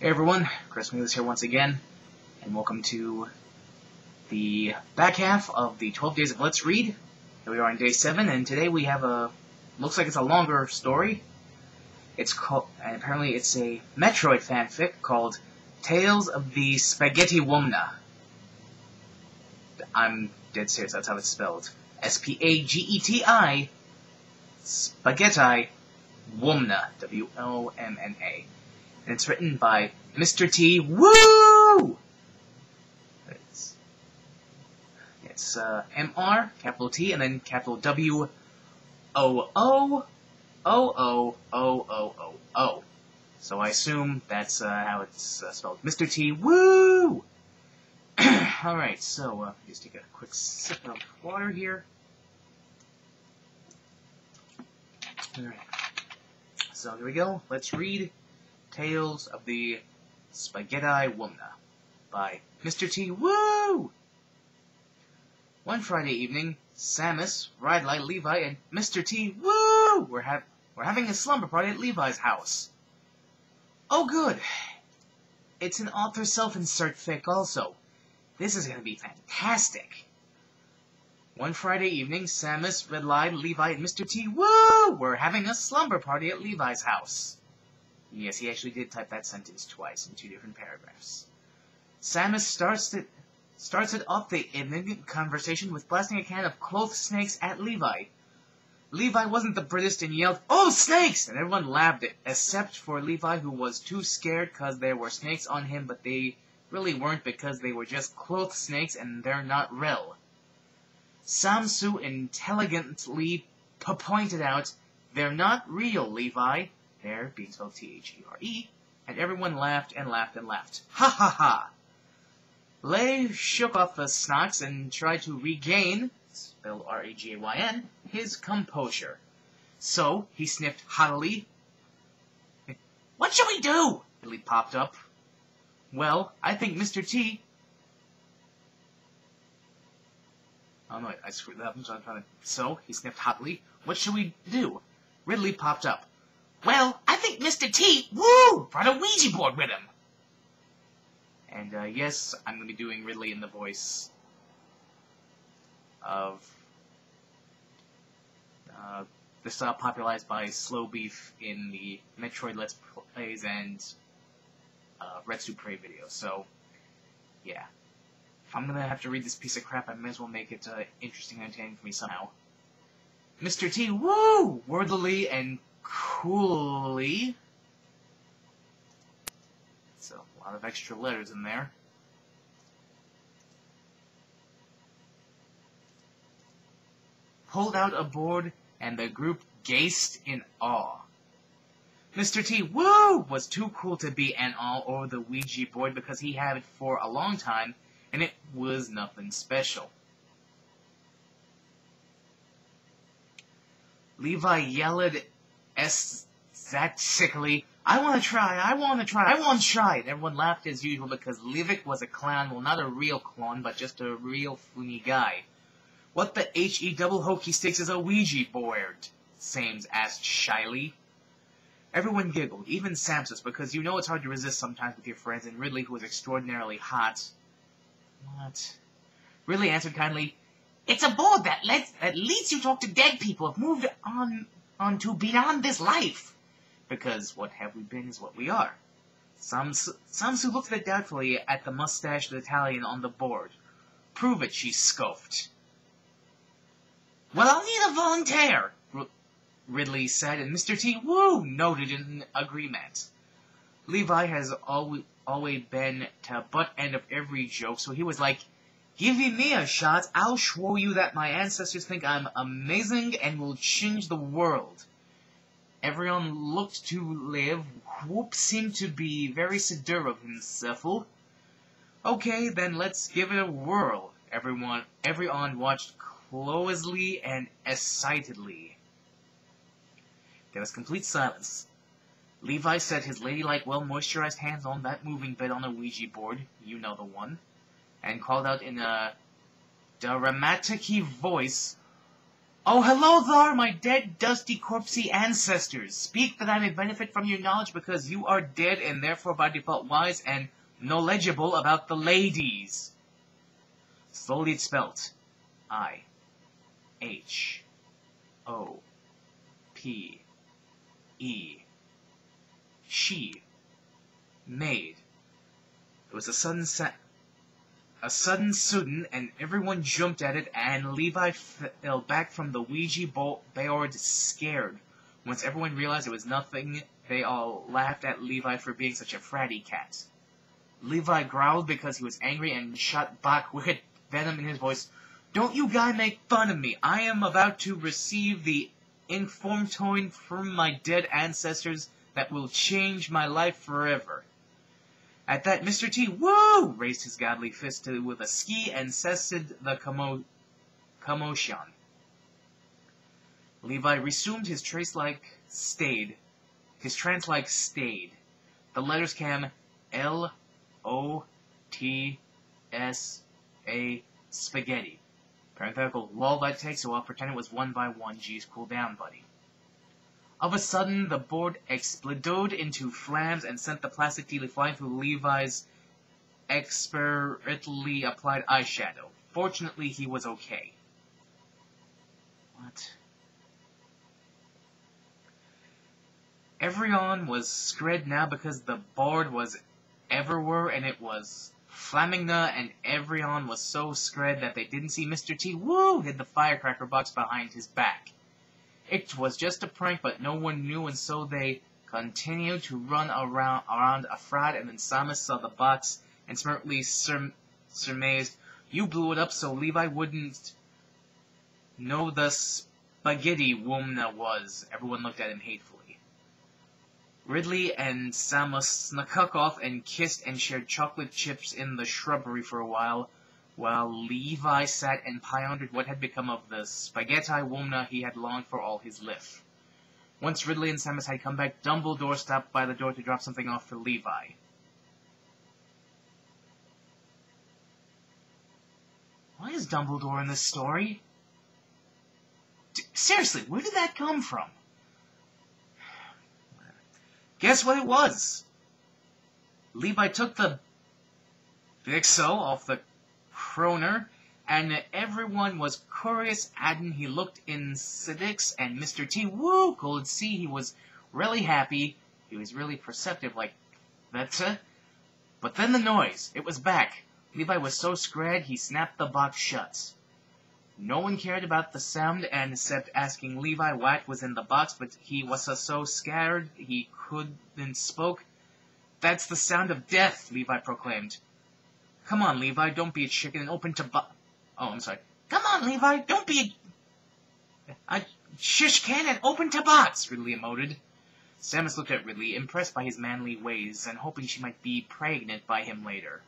Hey everyone, Chris Mewis here once again, and welcome to the back half of the 12 Days of Let's Read. Here we are on day 7, and today we have looks like it's a longer story. It's called, and apparently it's a Metroid fanfic called Tales of the Spageti Womna. I'm dead serious, that's how it's spelled. S-P-A-G-E-T-I, Spageti Womna, W-O-M-N-A. And it's written by Mr. T. Woo! It's M-R, capital T, and then capital W-O-O-O-O-O-O-O. So I assume that's how it's spelled. Mr. T. Woo! Alright, so just take a quick sip of water here. Alright. So here we go. Let's read Tales of the Spageti Womna by Mr. T. Woo! One Friday evening, Samus, Ridelight, Levi, and Mr. T. Woo! We're having a slumber party at Levi's house. Oh good! It's an author self-insert fic also. This is gonna be fantastic. One Friday evening, Samus, Ridelight, Levi, and Mr. T. Woo! We're having a slumber party at Levi's house. Yes, he actually did type that sentence twice in 2 different paragraphs. Samus starts it off the evening conversation with blasting a can of clothes snakes at Levi. Levi wasn't the prettiest and yelled, "Oh, snakes!" and everyone laughed, except for Levi, who was too scared because there were snakes on him, but they really weren't because they were just clothes snakes and they're not real. Samsu intelligently pointed out, "They're not real, Levi." There, being spelled T-H-E-R-E, and everyone laughed and laughed and laughed. Ha ha ha! Lei shook off the snacks and tried to regain, spelled R-A-G-A-Y-N, his composure. So, he sniffed haughtily. "What shall we do?" Billy popped up. "Well, I think Mr. T..." Oh no, I screwed that up. So, he sniffed haughtily. "What shall we do?" Ridley popped up. "Well, I think Mr. T, woo, brought a Ouija board with him." And, yes, I'm going to be doing Ridley in the voice of, the style popularized by Slow Beef in the Metroid Let's Plays and, Red Supre videos. So, yeah. If I'm going to have to read this piece of crap, I may as well make it, interesting and entertaining for me somehow. Mr. T, woo, worthily and coolly. So, a lot of extra letters in there. Pulled out a board, and the group gazed in awe. Mr. T, woo, was too cool to be in awe over the Ouija board because he had it for a long time, and it was nothing special. Levi yelled ecstatically, "I want to try, I want to try, I want to try!" And everyone laughed as usual because Levick was a clown, well, not a real clone, but just a real funny guy. "What the H-E double hokey sticks is a Ouija board?" Sames asked shyly. Everyone giggled, even Samsus, because you know it's hard to resist sometimes with your friends, and Ridley, who was extraordinarily hot. What? Ridley answered kindly, "It's a board that lets you talk to dead people who've moved on to beyond this life. Because what have we been is what we are." Samsu looked at it doubtfully at the mustached Italian on the board. "Prove it," she scoffed. "Well, I'll need a volunteer," Ridley said, and Mr. T, woo, nodded in agreement. Levi has always been to butt end of every joke, so he was like, "Give me a shot, I'll show you that my ancestors think I'm amazing and will change the world." Everyone looked to live. Whoop seemed to be very secure of himself. "Okay, then let's give it a whirl." Everyone watched closely and excitedly. There was complete silence. Levi set his ladylike, well-moisturized hands on that moving bed on the Ouija board, you know the one, and called out in a dramatic voice, Oh, hello there, my dead, dusty, corpsey ancestors. Speak that I may benefit from your knowledge, because you are dead and therefore by default wise and knowledgeable about the ladies. Slowly it's spelt. I-H-O-P-E. She. Maid. It was a sudden sudden, and everyone jumped at it, and Levi fell back from the Ouija board scared. Once everyone realized it was nothing, they all laughed at Levi for being such a fratty cat. Levi growled because he was angry and shot back with venom in his voice. Don't you guys make fun of me. I am about to receive the information from my dead ancestors that will change my life forever. At that, Mr. T, woo, raised his godly fist with a ski and cessed the commotion. Levi resumed his trance-like stayed. The letters came L-O-T-S-A, spaghetti. Parenthetical, lol, that takes so I'll pretend it was one by one. Geez, cool down, buddy. Of a sudden, the board exploded into flames and sent the plastic tea flying through Levi's expertly applied eyeshadow. Fortunately, he was okay. What? Everyone was scared now because the board was everywhere and it was flaming, and everyone was so scared that they didn't see Mr. T, woo, hid the firecracker box behind his back. It was just a prank, but no one knew, and so they continued to run around afraid, and then Samus saw the box and smartly surmised, you blew it up so Levi wouldn't know the Spageti Womna was. Everyone looked at him hatefully. Ridley and Samus snuck off and kissed and shared chocolate chips in the shrubbery for a while Levi sat and pondered what had become of the Spageti Womna he had longed for all his life. Once Ridley and Samus had come back, Dumbledore stopped by the door to drop something off for Levi. Why is Dumbledore in this story? Seriously, where did that come from? Guess what it was? Levi took the Bixo off the Kroner, and everyone was curious, and he looked in Sidix, and Mr. T, woo, could see he was really happy. He was really perceptive, like, that's it. But then the noise, it was back. Levi was so scared, he snapped the box shut. No one cared about the sound, and except asking Levi what was in the box, but he was so scared he couldn't spoke. That's the sound of death, Levi proclaimed. Come on, Levi, don't be a chicken and open to Oh, I'm sorry. Come on, Levi, don't be a shish can and open to box, Ridley emoted. Samus looked at Ridley, impressed by his manly ways, and hoping she might be pregnant by him later.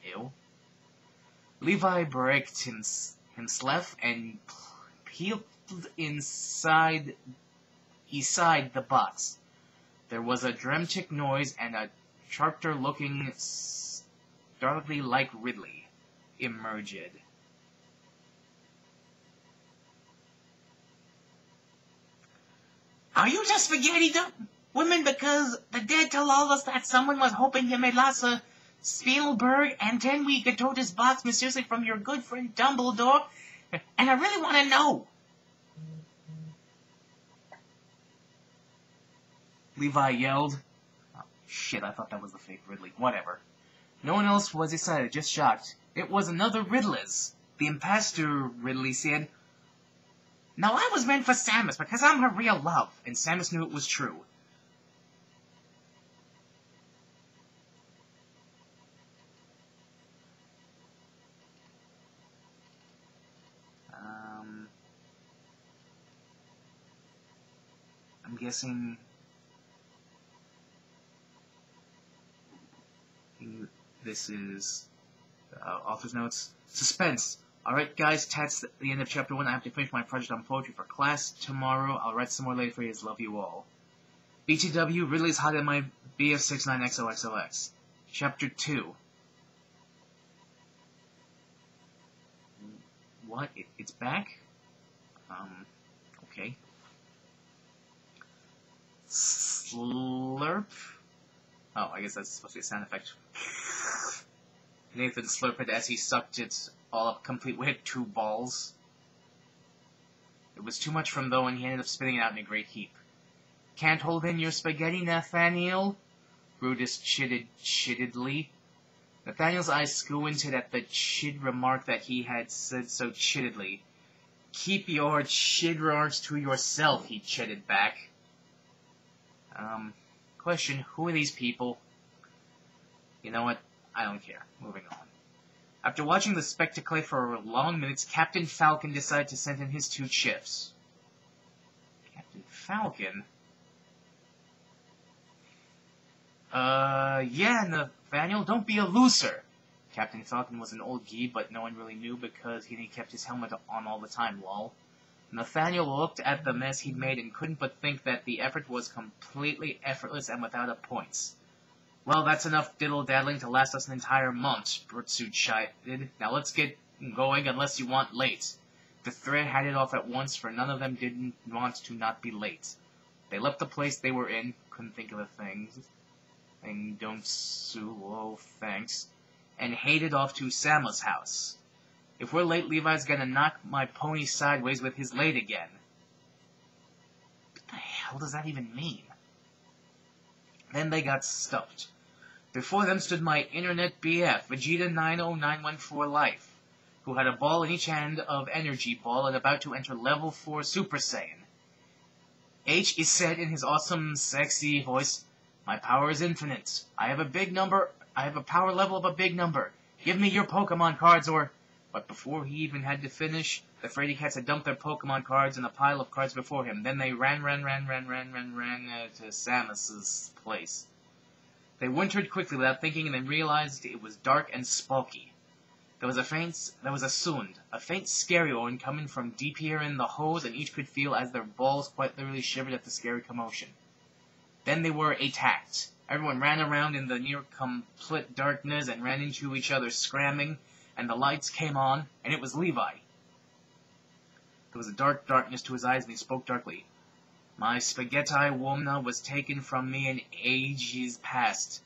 Ew. Levi braked himself and peeled inside the box. There was a dramatic noise, and a character looking startlingly like Ridley emerged. Are you just spaghetti women? Because the dead told all us that someone was hoping you made lots of Spielberg, and then we could told this box mysteriously from your good friend Dumbledore, and I really want to know. Levi yelled. Oh, shit, I thought that was the fake Ridley. Whatever. No one else was excited, just shocked. It was another Riddler's. The impostor, Ridley said. Now I was meant for Samus, because I'm her real love, and Samus knew it was true. I'm guessing this is author's notes. Suspense. Alright guys, that's the end of chapter 1. I have to finish my project on poetry for class tomorrow. I'll write some more later for you. Love you all. BTW, Ridley's hot in my BF69XOXOX. Chapter 2. What? It's back? Okay. Slurp? Oh, I guess that's supposed to be a sound effect. Nathan slurped as he sucked it all up, complete with 2 balls. It was too much for him, though, and he ended up spitting it out in a great heap. Can't hold in your spaghetti, Nathaniel? Brutus chiddedly. Nathaniel's eyes squinted at the chid remark that he had said so chiddedly. Keep your chid remarks to yourself, he chitted back. Question, who are these people? You know what? I don't care. Moving on. After watching the spectacle for long minutes, Captain Falcon decided to send in his 2 chips. Captain Falcon? Yeah, Nathaniel, don't be a loser. Captain Falcon was an old gee, but no one really knew because he kept his helmet on all the time, lol. Nathaniel looked at the mess he'd made and couldn't but think that the effort was completely effortless and without a points. Well, that's enough diddle-daddling to last us an entire month, Bertsuit chided. Now let's get going unless you want late. The thread had it off at once, for none of them didn't want to not be late. They left the place they were in, couldn't think of a thing, and don't sue, oh thanks, and hated off to Sama's house. If we're late, Levi's gonna knock my pony sideways with his late again. What the hell does that even mean? Then they got stuffed. Before them stood my internet BF, Vegeta90914 Life, who had a ball in each hand of Energy Ball and about to enter Level 4 Super Saiyan. H is said in his awesome, sexy voice, my power is infinite. I have a power level of a big number. Give me your Pokemon cards or... But before he even had to finish, the Frady Cats had dumped their Pokemon cards in a pile of cards before him. Then they ran to Samus's place. They wintered quickly without thinking and then realized it was dark and spooky. There was a sound, a faint scary one coming from deep here in the hose, and each could feel as their balls quite literally shivered at the scary commotion. Then they were attacked. Everyone ran around in the near-complete darkness and ran into each other screaming, and the lights came on, and it was Levi. There was a dark darkness to his eyes, and he spoke darkly. My Spageti Womna was taken from me in ages past.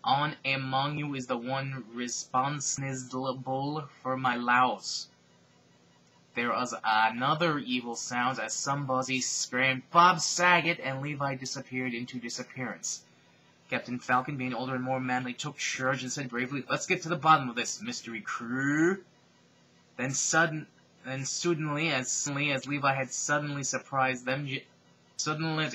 On among you is the one responsible for my loss. There was another evil sound as somebody screamed, Bob Saget, and Levi disappeared into disappearance. Captain Falcon, being older and more manly, took charge and said bravely, let's get to the bottom of this, mystery crew. Then suddenly as Levi had suddenly surprised them, suddenly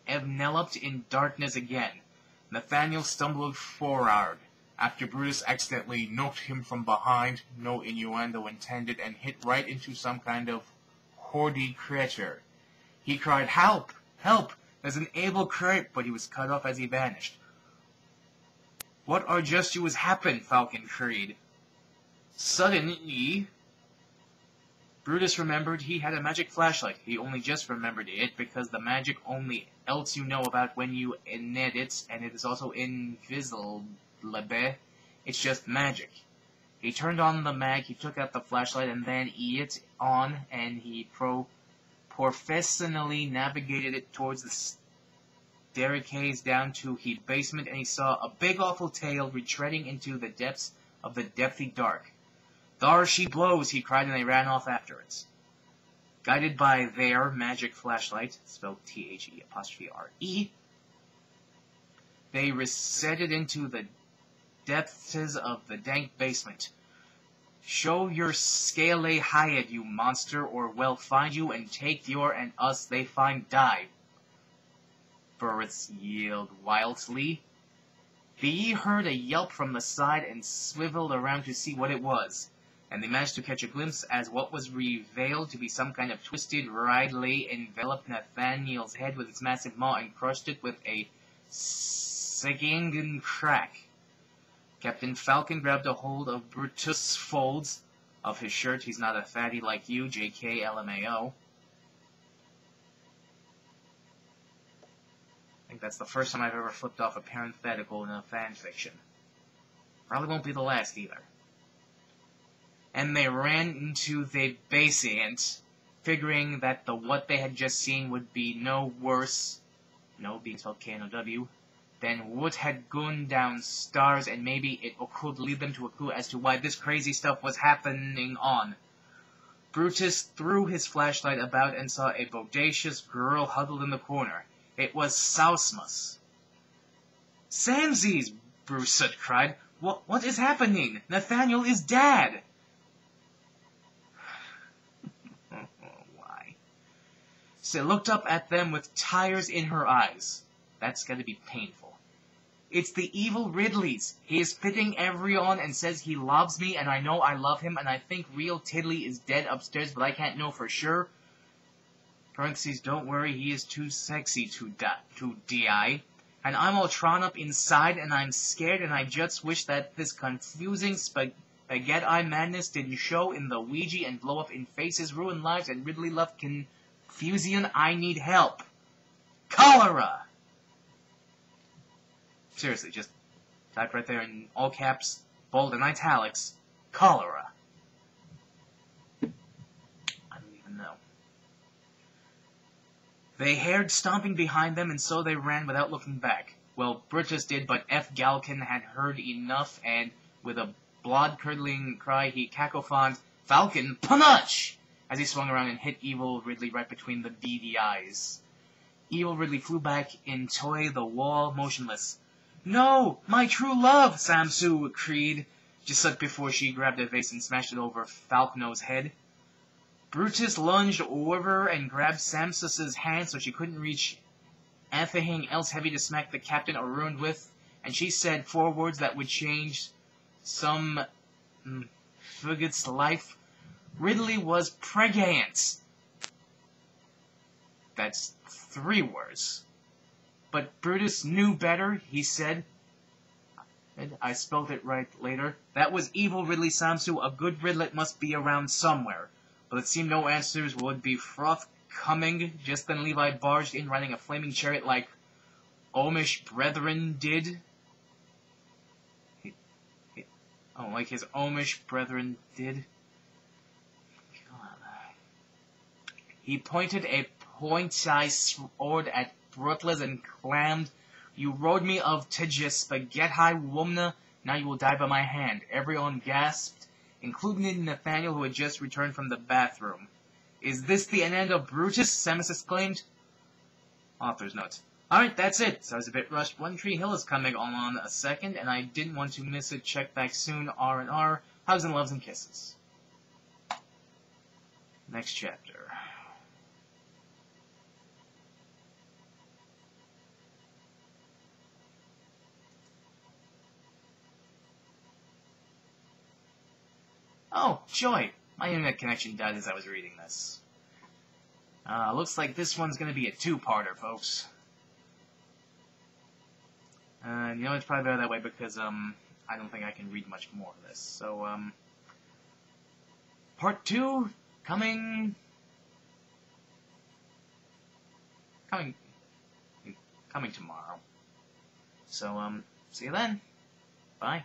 enveloped in darkness again. Nathaniel stumbled forward, after Brutus accidentally knocked him from behind, no innuendo intended, and hit right into some kind of hoardy creature. He cried, help! Help! There's an able creep, but he was cut off as he vanished. What are just you has happened? Falcon queried. Suddenly, Brutus remembered he had a magic flashlight. He only just remembered it because the magic only else you know about when you net it, and it is also invisible. It's just magic. He turned on the mag, he took out the flashlight, and then it on, and he professionally navigated it towards the staircase down to the basement, and he saw a big awful tail retreading into the depths of the depthy dark. There she blows, he cried, and they ran off after it. Guided by their magic flashlight, spelled T-H-E'-R-E, they receded into the depths of the dank basement. Show your scaly hide, you monster, or we'll find you and take your and us they find die. Burris yelled wildly. They heard a yelp from the side and swiveled around to see what it was, and they managed to catch a glimpse as what was revealed to be some kind of twisted ridley enveloped Nathaniel's head with its massive maw and crushed it with a singing crack. Captain Falcon grabbed a hold of Brutus' folds of his shirt. He's not a fatty like you, JK LMAO. I think that's the first time I've ever flipped off a parenthetical in a fanfiction. Probably won't be the last either. And they ran into the basement. figuring that what they had just seen would be no worse, no being spelled K-N-O-W, than what had gone down stars, and maybe it could lead them to a clue as to why this crazy stuff was happening on. Brutus threw his flashlight about and saw a bodacious girl huddled in the corner. It was Sausmus. "Samsies!" Bruce cried. What is happening? Nathaniel is dead!" Why? She looked up at them with tears in her eyes. That's gotta be painful. "It's the evil Ridley's. He is spitting everyone and says he loves me, and I know I love him, and I think real Tiddly is dead upstairs, but I can't know for sure. Parentheses, don't worry, he is too sexy to die. And I'm all drawn up inside, and I'm scared, and I just wish that this confusing spaghetti madness didn't show in the Ouija and blow up in faces, ruin lives, and Ridley love confusion. I need help. Cholera!" Seriously, just type right there in all caps, bold and italics, cholera. I don't even know. They heard stomping behind them, and so they ran without looking back. Well, Brutus did, but F. Galkin had heard enough, and with a blood-curdling cry, he cacophoned, "Falcon, punch!" as he swung around and hit Evil Ridley right between the beady eyes. Evil Ridley flew back into the wall, motionless. "No, my true love!" Samsu cried, just before she grabbed a vase and smashed it over Falcono's head. Brutus lunged over and grabbed Samsus's hand so she couldn't reach anything else heavy to smack the captain or ruined with, and she said 4 words that would change some friggate's life. Ridley was pregnant. That's 3 words. But Brutus knew better, he said. I spelled it right later. That was evil Ridley Samsu. A good Ridlet must be around somewhere. But it seemed no answers would be forthcoming. Just then Levi barged in riding a flaming chariot like Omish brethren did. Like his Omish brethren did. God. He pointed a point-sized sword at Brutless and clammed, "You rode me of Tidja Spageti, Womna, now you will die by my hand." Everyone gasped, including Nathaniel, who had just returned from the bathroom. "Is this the end of Brutus?" Samus exclaimed. Author's note. Alright, that's it. So I was a bit rushed. One Tree Hill is coming on a second, and I didn't want to miss it. Check back soon. R&R. Hugs and loves and kisses. Next chapter. Oh, joy! My internet connection died as I was reading this. Looks like this one's gonna be a 2-parter, folks. You know, it's probably better that way because, I don't think I can read much more of this. So, part 2, coming tomorrow. So, see you then. Bye.